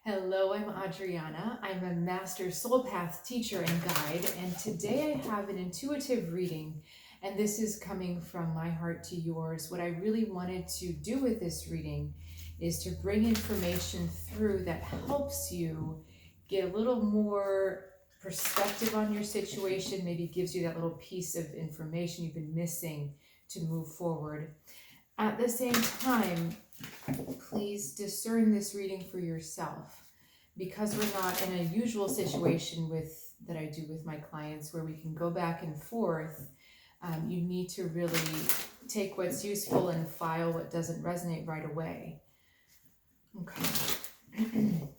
Hello, I'm Adriana. I'm a Master Soul Path teacher and guide, and today I have an intuitive reading, and this is coming from my heart to yours. What I really wanted to do with this reading is to bring information through that helps you get a little more perspective on your situation, maybe gives you that little piece of information you've been missing to move forward. At the same time, please discern this reading for yourself, because we're not in a usual situation with that I do with my clients where we can go back and forth. You need to really take what's useful and file what doesn't resonate right away. Okay.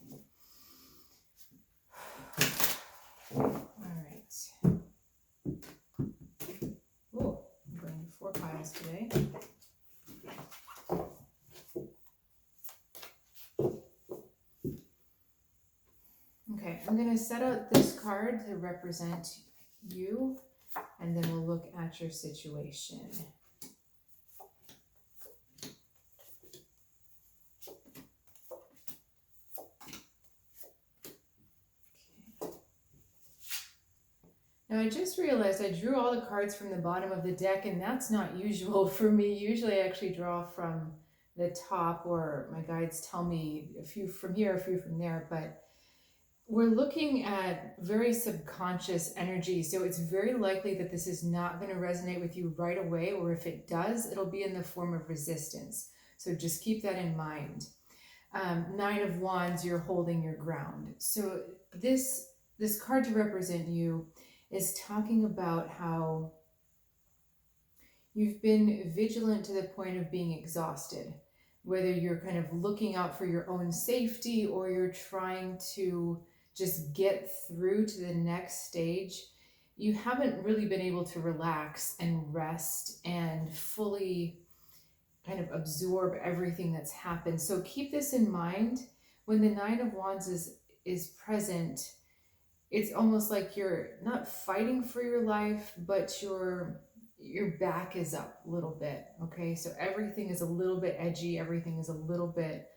All right. Oh, I'm going to 4 piles today. Okay, I'm going to set out this card to represent you, and then we'll look at your situation. Okay. Now I just realized I drew all the cards from the bottom of the deck, and that's not usual for me. Usually I actually draw from the top, or my guides tell me a few from here, a few from there, but we're looking at very subconscious energy, so it's very likely that this is not going to resonate with you right away, or if it does, it'll be in the form of resistance. So just keep that in mind. 9 of Wands, you're holding your ground. So this card to represent you is talking about how you've been vigilant to the point of being exhausted, whether you're kind of looking out for your own safety or you're trying to just get through to the next stage. You haven't really been able to relax and rest and fully kind of absorb everything that's happened. So keep this in mind. When the 9 of Wands is present, it's almost like you're not fighting for your life, but your back is up a little bit. Okay, so everything is a little bit edgy, everything is a little bit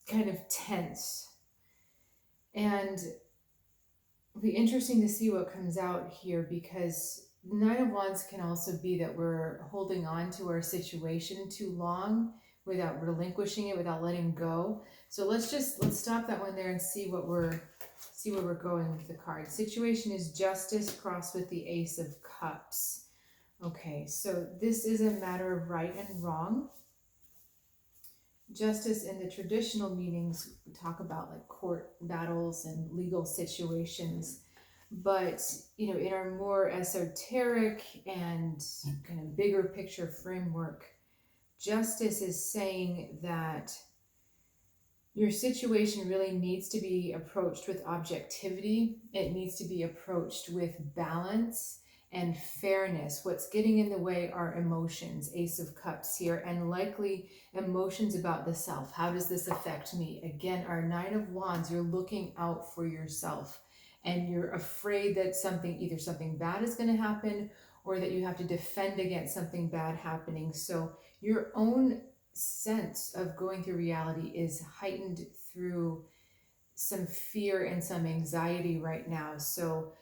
kind of tense, and it'll be interesting to see what comes out here, because 9 of Wands can also be that we're holding on to our situation too long without relinquishing it, without letting go. So let's stop that one there and see where we're going with the card. Situation is Justice crossed with the Ace of Cups. Okay, so this is a matter of right and wrong. Justice in the traditional meanings, we talk about like court battles and legal situations, but in our more esoteric and kind of bigger picture framework, justice is saying that your situation really needs to be approached with objectivity. It needs to be approached with balance and fairness. What's getting in the way are emotions, Ace of Cups here, and likely emotions about the self. How does this affect me? Again, our 9 of Wands, you're looking out for yourself, and you're afraid that either something bad is going to happen, or that you have to defend against something bad happening. So your own sense of going through reality is heightened through some fear and some anxiety right now. So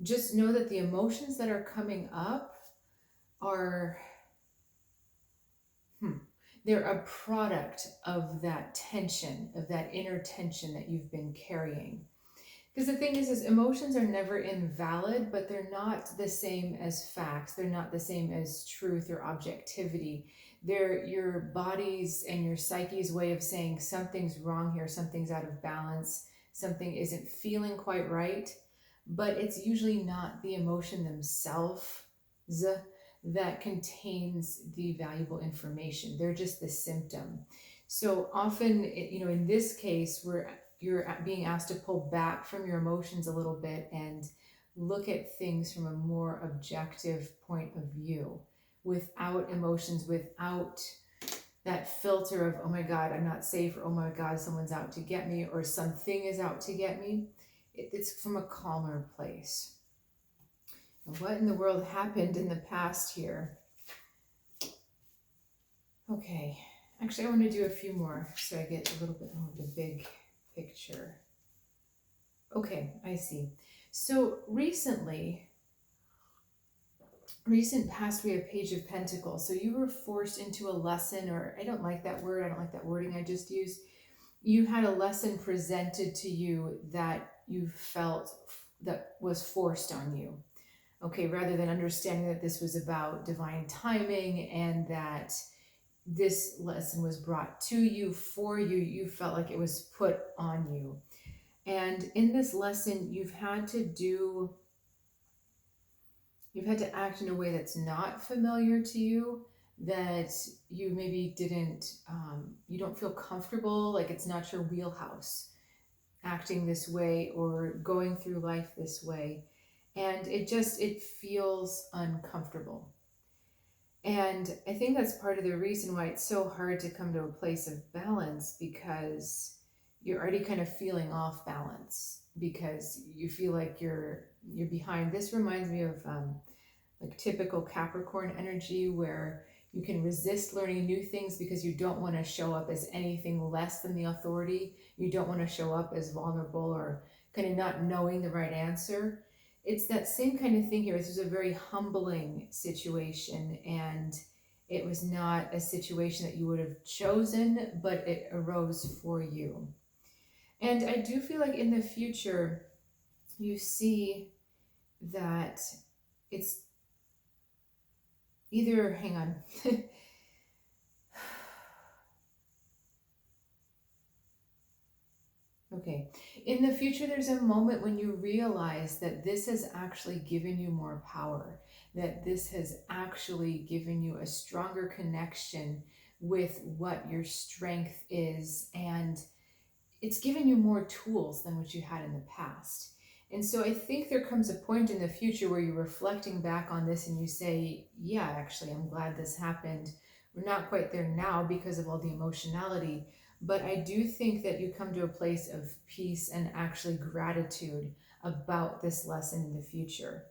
just know that the emotions that are coming up are they're a product of that tension, of that inner tension that you've been carrying. Because the thing is emotions are never invalid, but they're not the same as facts. They're not the same as truth or objectivity. They're your body's and your psyche's way of saying something's wrong here, something's out of balance, something isn't feeling quite right. But it's usually not the emotion themselves that contains the valuable information. They're just the symptom. So often, in this case, you're being asked to pull back from your emotions a little bit and look at things from a more objective point of view, without emotions, without that filter of, oh my God, I'm not safe, or oh my God, someone's out to get me, or something is out to get me. It's from a calmer place. And what in the world happened in the past here? Okay. Actually, I want to do a few more so I get a little bit more of the big picture. Okay, I see. So recent past, we have Page of Pentacles. So you were forced into a lesson, or I don't like that word, I don't like that wording I just used. You had a lesson presented to you that you felt that was forced on you. Okay, rather than understanding that this was about divine timing and that this lesson was brought to you for you, you felt like it was put on you. And in this lesson, you've had to act in a way that's not familiar to you, that you maybe didn't, you don't feel comfortable, like it's not your wheelhouse, acting this way or going through life this way. And it feels uncomfortable. And I think that's part of the reason why it's so hard to come to a place of balance, because you're already kind of feeling off balance because you feel like you're behind. This reminds me of like typical Capricorn energy, where you can resist learning new things because you don't want to show up as anything less than the authority. You don't want to show up as vulnerable or kind of not knowing the right answer. It's that same kind of thing here. This is a very humbling situation, and it was not a situation that you would have chosen, but it arose for you. And I do feel like in the future, you see that it's either, hang on. Okay. In the future, there's a moment when you realize that this has actually given you more power, that this has actually given you a stronger connection with what your strength is, and it's given you more tools than what you had in the past. And so I think there comes a point in the future where you're reflecting back on this and you say, yeah, actually, I'm glad this happened. We're not quite there now because of all the emotionality, but I do think that you come to a place of peace and actually gratitude about this lesson in the future.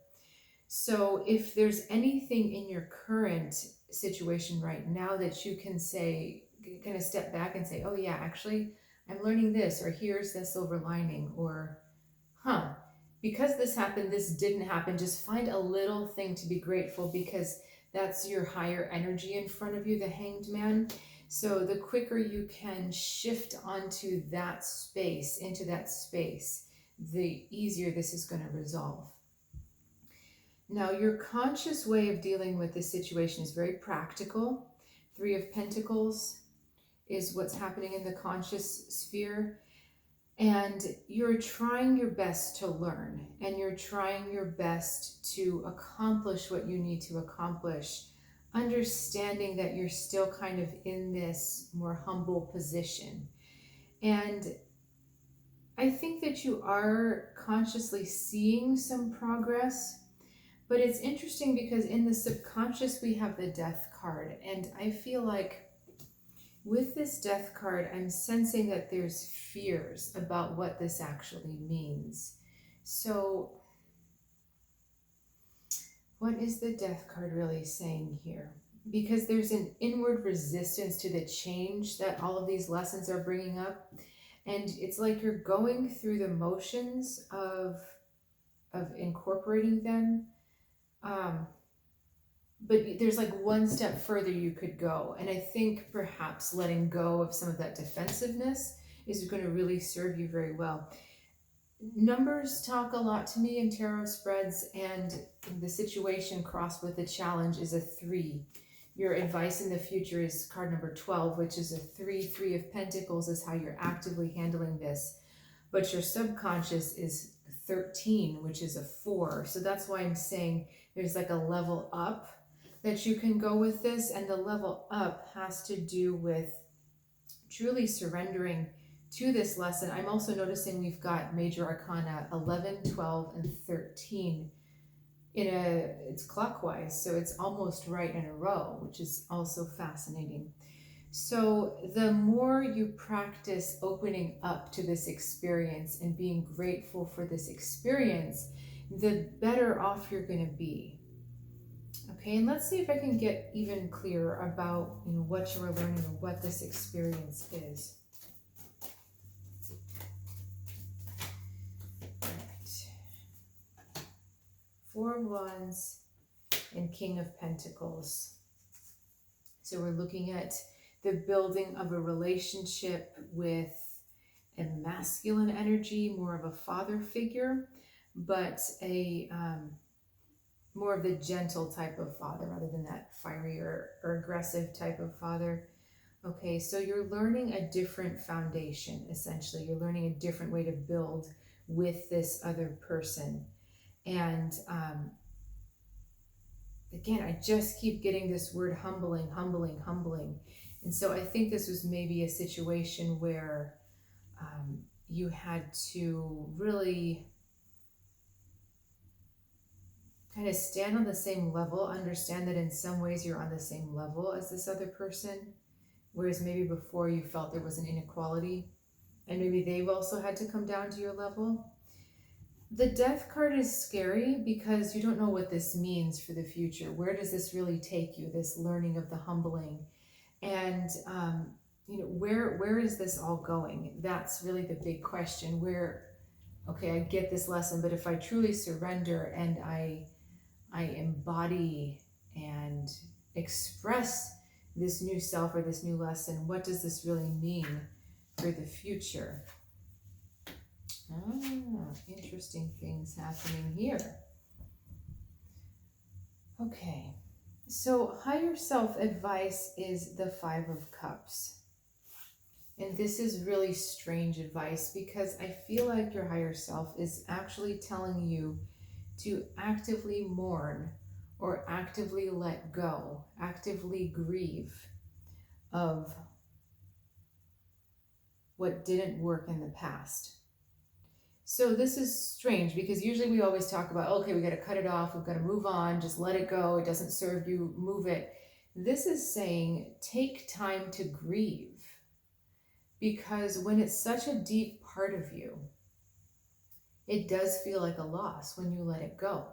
So if there's anything in your current situation right now that you can say, kind of step back and say, oh yeah, actually, I'm learning this, or here's the silver lining, or, huh, because this happened, this didn't happen. Just find a little thing to be grateful, because that's your higher energy in front of you, the Hanged Man. So the quicker you can shift onto that space, into that space, the easier this is going to resolve. Now, your conscious way of dealing with this situation is very practical. Three of Pentacles is what's happening in the conscious sphere. And you're trying your best to learn, and you're trying your best to accomplish what you need to accomplish, understanding that you're still kind of in this more humble position. And I think that you are consciously seeing some progress, but it's interesting because in the subconscious we have the Death card, and I feel like with this Death card, I'm sensing that there's fears about what this actually means. So what is the Death card really saying here? Because there's an inward resistance to the change that all of these lessons are bringing up. And it's like you're going through the motions of incorporating them. But there's like one step further you could go. And I think perhaps letting go of some of that defensiveness is going to really serve you very well. Numbers talk a lot to me in tarot spreads, and the situation crossed with the challenge is a 3. Your advice in the future is card number 12, which is a 3. 3 of Pentacles is how you're actively handling this. But your subconscious is 13, which is a 4. So that's why I'm saying there's like a level up that you can go with this, and the level up has to do with truly surrendering to this lesson. I'm also noticing we've got major arcana 11, 12, and 13 it's clockwise, so it's almost right in a row, which is also fascinating. So the more you practice opening up to this experience and being grateful for this experience, the better off you're going to be. Okay, and let's see if I can get even clearer about, what you are learning or what this experience is. Right. Four of Wands and King of Pentacles. So we're looking at the building of a relationship with a masculine energy, more of a father figure, but a more of the gentle type of father rather than that fiery or aggressive type of father. Okay, so you're learning a different foundation, essentially. You're learning a different way to build with this other person. And again, I just keep getting this word humbling, humbling, humbling. And so I think this was maybe a situation where you had to really kind of stand on the same level, understand that in some ways you're on the same level as this other person, whereas maybe before you felt there was an inequality, and maybe they've also had to come down to your level. The Death card is scary because you don't know what this means for the future. Where does this really take you, this learning of the humbling? And where is this all going? That's really the big question. Okay, I get this lesson, but if I truly surrender and I embody and express this new self or this new lesson, what does this really mean for the future? Interesting things happening here. Okay, so higher self advice is the Five of Cups. And this is really strange advice because I feel like your higher self is actually telling you to actively mourn or actively let go, actively grieve of what didn't work in the past. So this is strange because usually we always talk about, okay, we got to cut it off, we've got to move on, just let it go, it doesn't serve you, move it. This is saying take time to grieve, because when it's such a deep part of you, it does feel like a loss when you let it go.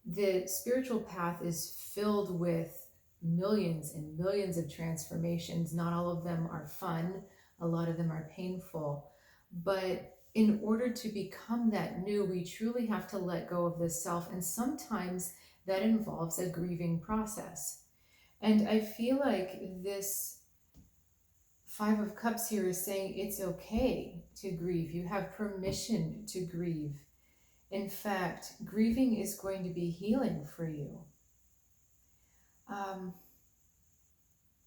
The spiritual path is filled with millions and millions of transformations. Not all of them are fun. A lot of them are painful. But in order to become that new, we truly have to let go of this self. And sometimes that involves a grieving process. And I feel like this Five of Cups here is saying it's okay to grieve. You have permission to grieve. In fact, grieving is going to be healing for you.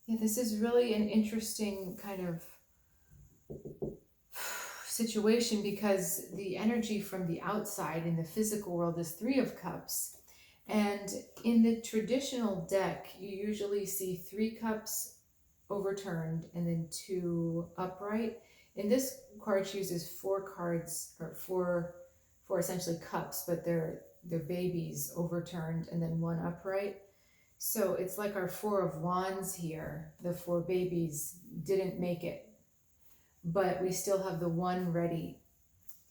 This is really an interesting kind of situation because the energy from the outside in the physical world is Three of Cups. And in the traditional deck, you usually see 3 cups overturned and then 2 upright. In this card, chooses 4 cards or four essentially cups, but they're babies overturned and then 1 upright. So it's like our 4 of Wands here. The 4 babies didn't make it, but we still have the 1 ready.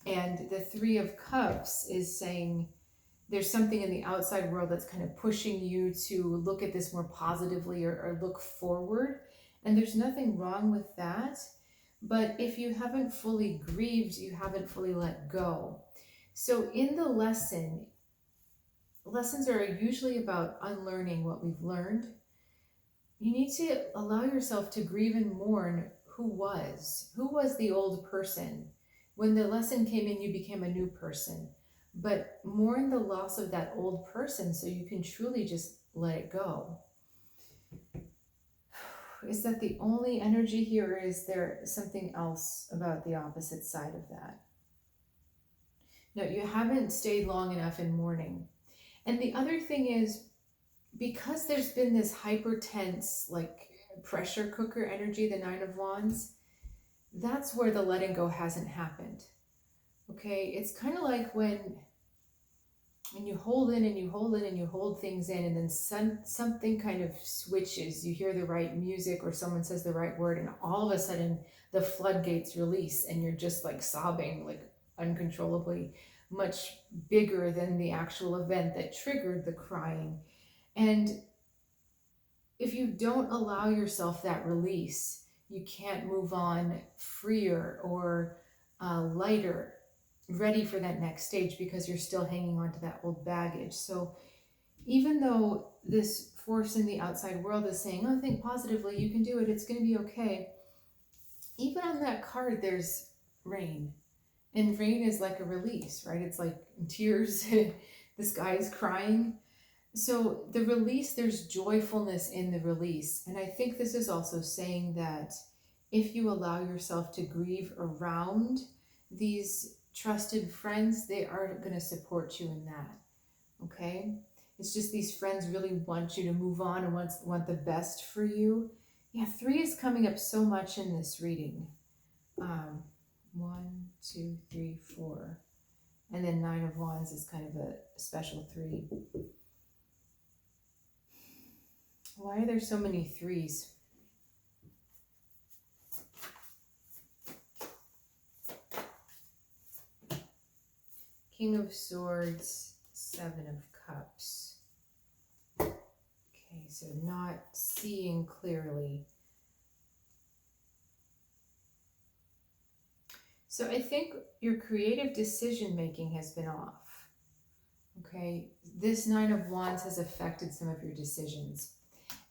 And the 3 of Cups is saying there's something in the outside world that's kind of pushing you to look at this more positively or look forward. And there's nothing wrong with that. But if you haven't fully grieved, you haven't fully let go. So in the lessons are usually about unlearning what we've learned. You need to allow yourself to grieve and mourn who was the old person. When the lesson came in, you became a new person. But mourn the loss of that old person so you can truly just let it go. Is that the only energy here, or is there something else about the opposite side of that? No, you haven't stayed long enough in mourning. And the other thing is, because there's been this hyper tense, like pressure cooker energy, the 9 of Wands, that's where the letting go hasn't happened. Okay, it's kind of like when you hold in and you hold in and you hold things in, and then something kind of switches. You hear the right music or someone says the right word, and all of a sudden the floodgates release and you're just like sobbing like uncontrollably, much bigger than the actual event that triggered the crying. And if you don't allow yourself that release, you can't move on freer or lighter, ready for that next stage, because you're still hanging on to that old baggage. So even though this force in the outside world is saying, oh, think positively, you can do it, it's going to be okay, even on that card, there's rain. And rain is like a release, right? It's like tears, the sky is crying. So the release, there's joyfulness in the release. And I think this is also saying that if you allow yourself to grieve around these trusted friends, they are going to support you in that. Okay? It's just these friends really want you to move on and want the best for you. Yeah, 3 is coming up so much in this reading. 1, 2, 3, 4. And then 9 of Wands is kind of a special 3. Why are there so many 3s? King of Swords, 7 of Cups. Okay, so not seeing clearly. So I think your creative decision making has been off. Okay, this 9 of Wands has affected some of your decisions.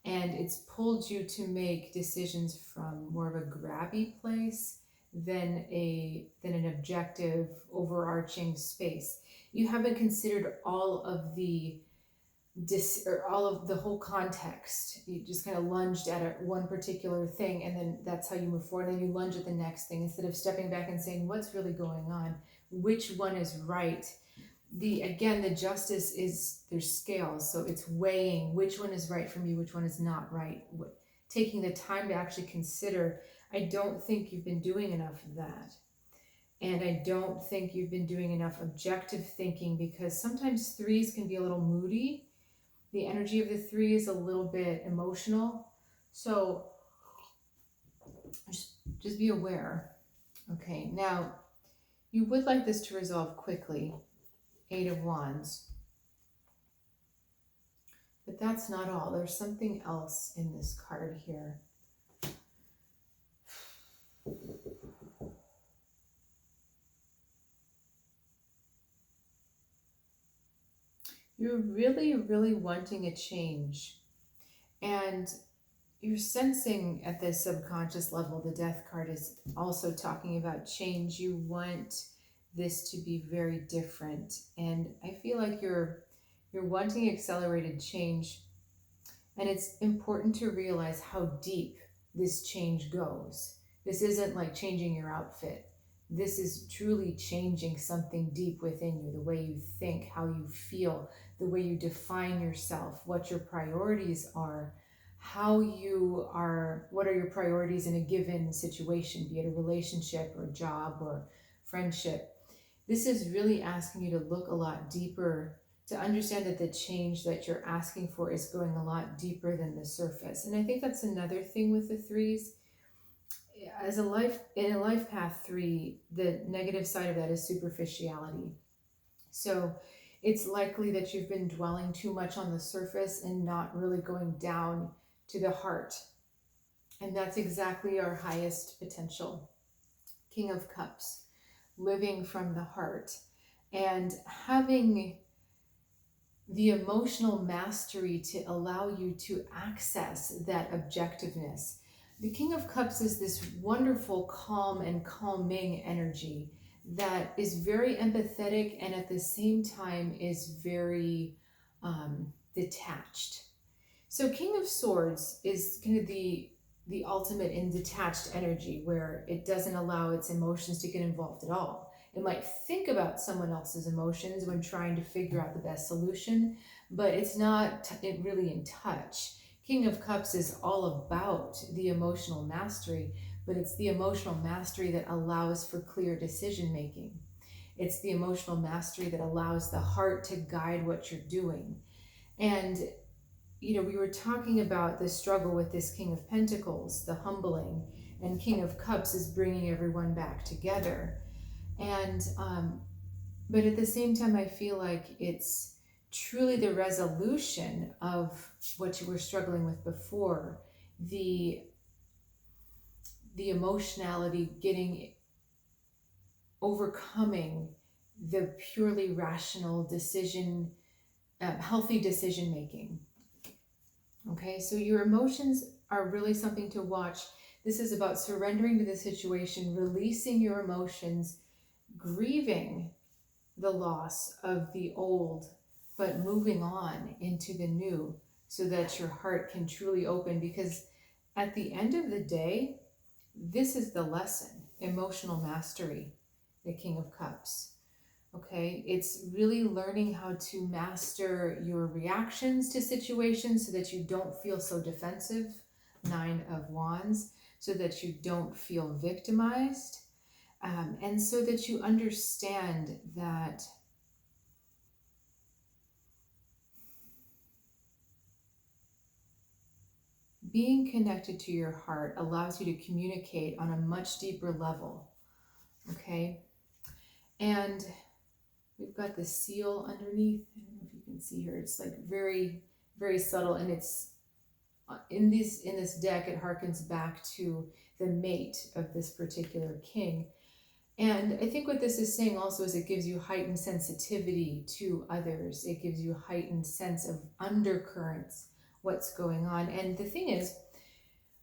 And it's pulled you to make decisions from more of a grabby place than an objective, overarching space. You haven't considered all of the all of the whole context. You just kind of lunged at one particular thing, and then that's how you move forward. And then you lunge at the next thing instead of stepping back and saying, "What's really going on? Which one is right?" The justice is, there's scales, so it's weighing which one is right for me, which one is not right, taking the time to actually consider. I don't think you've been doing enough of that, and I don't think you've been doing enough objective thinking, because sometimes 3s can be a little moody. The energy of the 3 is a little bit emotional, so just be aware. Okay, now you would like this to resolve quickly. 8 of Wands. But that's not all. There's something else in this card here. You're really, really wanting a change. And you're sensing at the subconscious level, the Death card is also talking about change. You want this to be very different. And I feel like you're wanting accelerated change. And it's important to realize how deep this change goes. This isn't like changing your outfit. This is truly changing something deep within you, the way you think, how you feel, the way you define yourself, what your priorities are, what are your priorities in a given situation, be it a relationship or a job or friendship. This is really asking you to look a lot deeper, to understand that the change that you're asking for is going a lot deeper than the surface. And I think that's another thing with the 3s. In a life path 3, the negative side of that is superficiality. So it's likely that you've been dwelling too much on the surface and not really going down to the heart. And that's exactly our highest potential. King of Cups, living from the heart and having the emotional mastery to allow you to access that objectiveness. The King of Cups is this wonderful, calm and calming energy that is very empathetic and at the same time is very detached. So King of Swords is kind of the ultimate in detached energy, where it doesn't allow its emotions to get involved at all. It might think about someone else's emotions when trying to figure out the best solution, but it's not really in touch. King of Cups is all about the emotional mastery, but it's the emotional mastery that allows for clear decision making. It's the emotional mastery that allows the heart to guide what you're doing. And we were talking about the struggle with this King of Pentacles, the humbling, and King of Cups is bringing everyone back together. And but at the same time, I feel like it's truly the resolution of what you were struggling with before, the emotionality getting, overcoming the purely rational decision, healthy decision making. Okay, so your emotions are really something to watch. This is about surrendering to the situation, releasing your emotions, grieving the loss of the old, but moving on into the new so that your heart can truly open. Because at the end of the day, this is the lesson: emotional mastery, the King of Cups. Okay, it's really learning how to master your reactions to situations so that you don't feel so defensive, Nine of Wands, so that you don't feel victimized, and so that you understand that being connected to your heart allows you to communicate on a much deeper level. Okay, and we've got the seal underneath. I don't know if you can see here. It's like very, very subtle, and it's in this deck. It harkens back to the mate of this particular king. And I think what this is saying also is it gives you heightened sensitivity to others. It gives you a heightened sense of undercurrents, what's going on. And the thing is,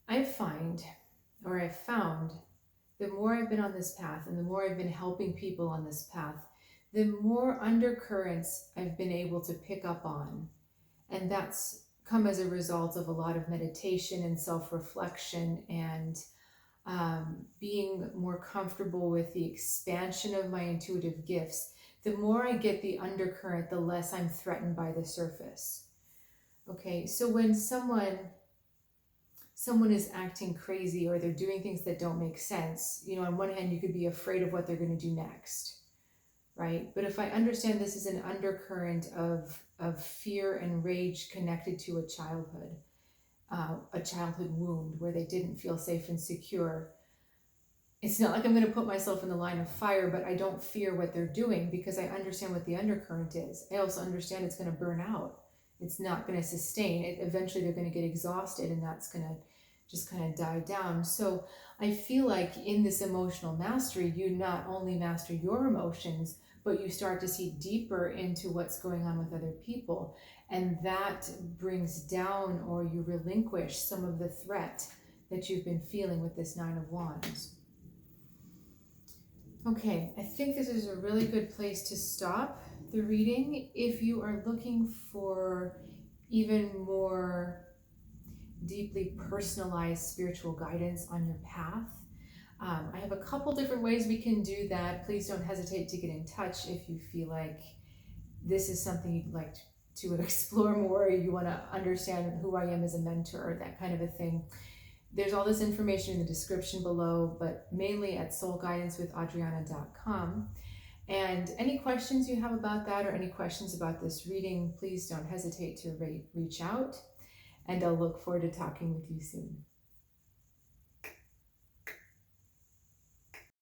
I've found the more I've been on this path and the more I've been helping people on this path, the more undercurrents I've been able to pick up on. And that's come as a result of a lot of meditation and self-reflection and being more comfortable with the expansion of my intuitive gifts. The more I get the undercurrent, the less I'm threatened by the surface. Okay, so when someone is acting crazy or they're doing things that don't make sense, on one hand, you could be afraid of what they're going to do next, right? But if I understand this is an undercurrent of fear and rage connected to a childhood wound where they didn't feel safe and secure, it's not like I'm going to put myself in the line of fire, but I don't fear what they're doing because I understand what the undercurrent is. I also understand it's going to burn out. It's not going to sustain it. Eventually they're going to get exhausted and that's going to just kind of die down. So I feel like in this emotional mastery, you not only master your emotions, but you start to see deeper into what's going on with other people. And that brings down, or you relinquish some of the threat that you've been feeling with this Nine of Wands. Okay, I think this is a really good place to stop the reading. If you are looking for even more deeply personalized spiritual guidance on your path, I have a couple different ways we can do that. Please don't hesitate to get in touch if you feel like this is something you'd like to explore more, or you want to understand who I am as a mentor, that kind of a thing. There's all this information in the description below, but mainly at soulguidancewithadriana.com. And any questions you have about that or any questions about this reading, please don't hesitate to reach out. And I'll look forward to talking with you soon.